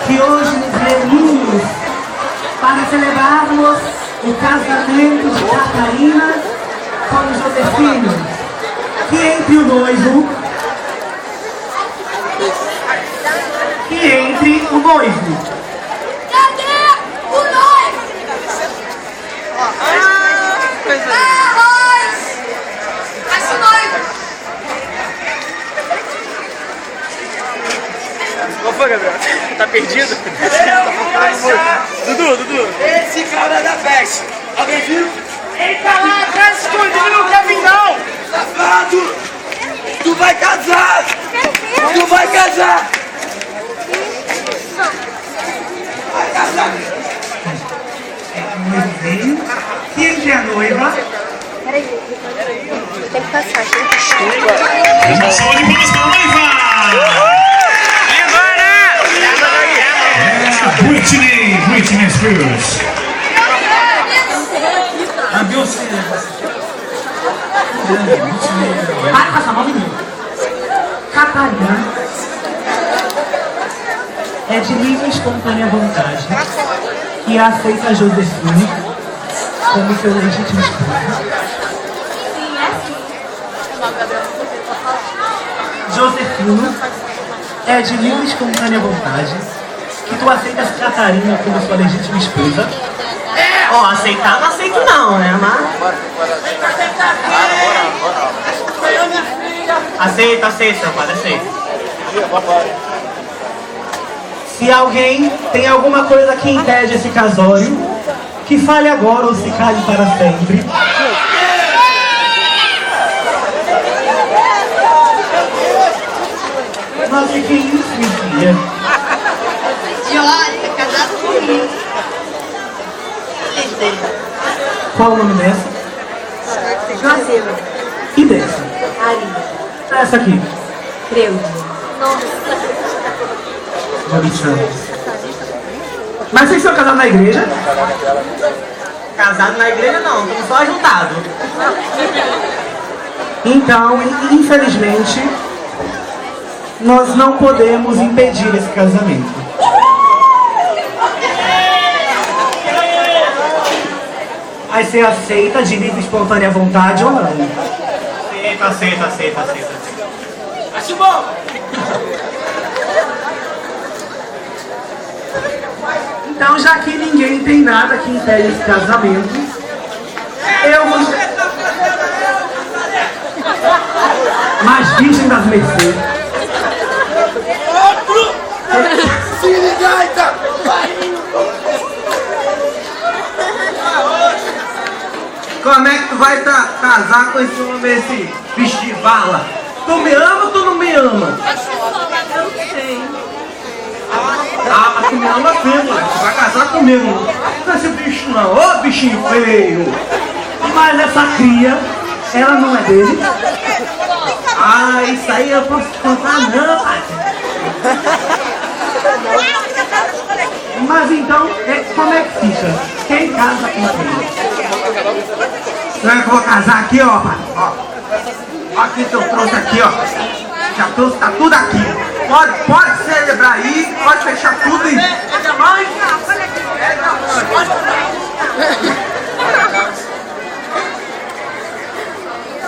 Que hoje nos reunimos para celebrarmos o casamento de Catarina com Josefino, que entre o noivo, Cadê o noivo? Mas o noivo. Qual foi, Gabriel? Tá perdido? Dudu. Esse cara da festa. Alguém viu? Ele tá lá atrás escondido, não quer vir não! Safado! Tu vai casar! Tu vai casar! Vai casar! que entre a noiva. Peraí, tem que passar, tem que chuva. Uma salva de palmas para a noiva! Britney Spears. A Beyoncé. Passa mal, menino. Catarina é de livre e espontânea vontade e aceita Josefino como seu legítimo esposo. Josefino é de livre e espontânea vontade que tu aceitas Catarina como sua legítima esposa. Ó, aceitar não aceito não, né, mas... Aceita, padre, aceita. Se alguém tem alguma coisa que impede esse casório, que fale agora ou se cale para sempre. Mas que é isso, minha filha? Olha, casado comigo. Qual o nome dessa? Juazeiro. E dessa? Arina. Essa aqui. Creude. Maurício. Mas vocês são casados na igreja? Casado na igreja não, estamos só ajuntados. Então, infelizmente, nós não podemos impedir esse casamento. Aí você aceita de livre e espontânea vontade ou não? Aceita. Então, já que ninguém tem nada que impede esse casamento, eu vou... Mas Virgem das Mercês. Se liga, então! Como é que tu vai casar com esse homem, esse bicho de bala? Tu me ama ou tu não me ama? Ah, mas tu me ama sim, mano. Tu vai casar comigo. Não é esse bicho não, ô bichinho feio. Mas essa cria, ela não é dele. Ah, isso aí eu posso te contar não, pai. Mas então, como é que fica? Quem casa com quem? Será que eu vou casar aqui, ó, pai? Ó. Ó aqui que eu trouxe aqui, ó. Já trouxe, tá tudo aqui. Pode celebrar aí, pode fechar tudo aí.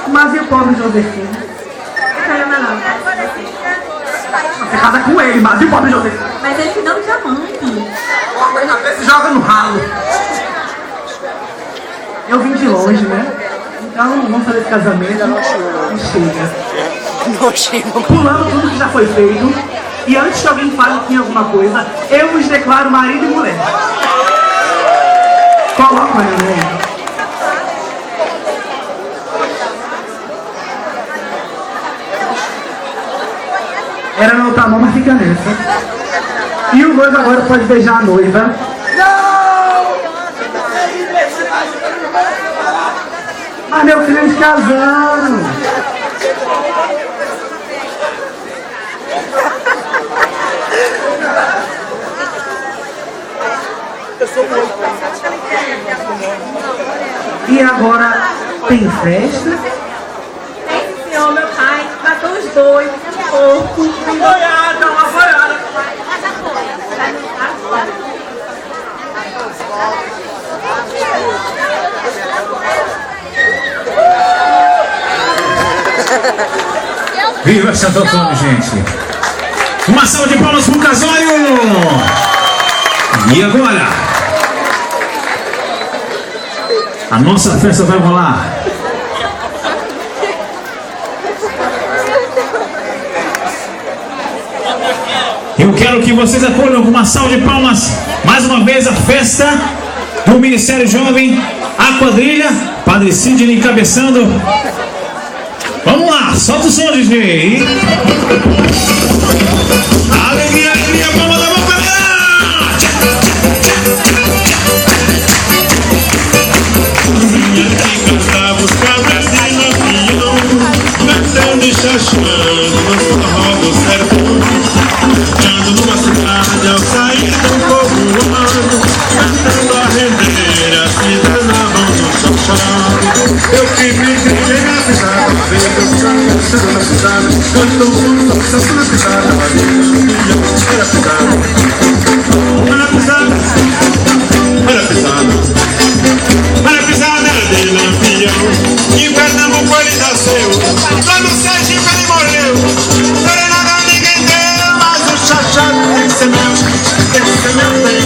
Mas e o pobre Josefino? Você casa com ele, mas e o pobre Josefino? Mas ele te dá um diamante. Você joga no ralo. Eu vim de longe, né? Então vamos fazer esse casamento e chega. Pulando tudo que já foi feito. E antes que alguém fale que tem alguma coisa, eu vos declaro marido e mulher. Coloca, né? Era na outra mão, mas fica nessa. E o noivo agora pode beijar a noiva. Mas meu filho, eles casaram. E agora tem festa? Tem, senhor, meu pai matou os dois, porco. Boiada, uma boiada. Viva Santo Antônio, gente! Uma salva de palmas pro casório! E agora? A nossa festa vai rolar. Eu quero que vocês acolham com uma salva de palmas mais uma vez a festa do Ministério Jovem, a quadrilha, Padre Sidney encabeçando. Vamos lá, solta o som, DJ. Alegria, alegria, palma da boca. Vinha aqui cantava os cabras de lampião, cantando e chachando no forró do sertão. Ando numa cidade ao sair do povoado, cantando a rendeira, se danavam no chachado. Eu que me criei na pisada, veio dançando, cedo na pisada, cantou tudo, dançando na pisada, era pisada, era pisada, era pisada. Era pisada de lampião, em Pernambuco ele nasceu, lá no Sergipe ele morreu. Não era nada ninguém deu, mas o chachado tem que ser meu, tem que ser meu.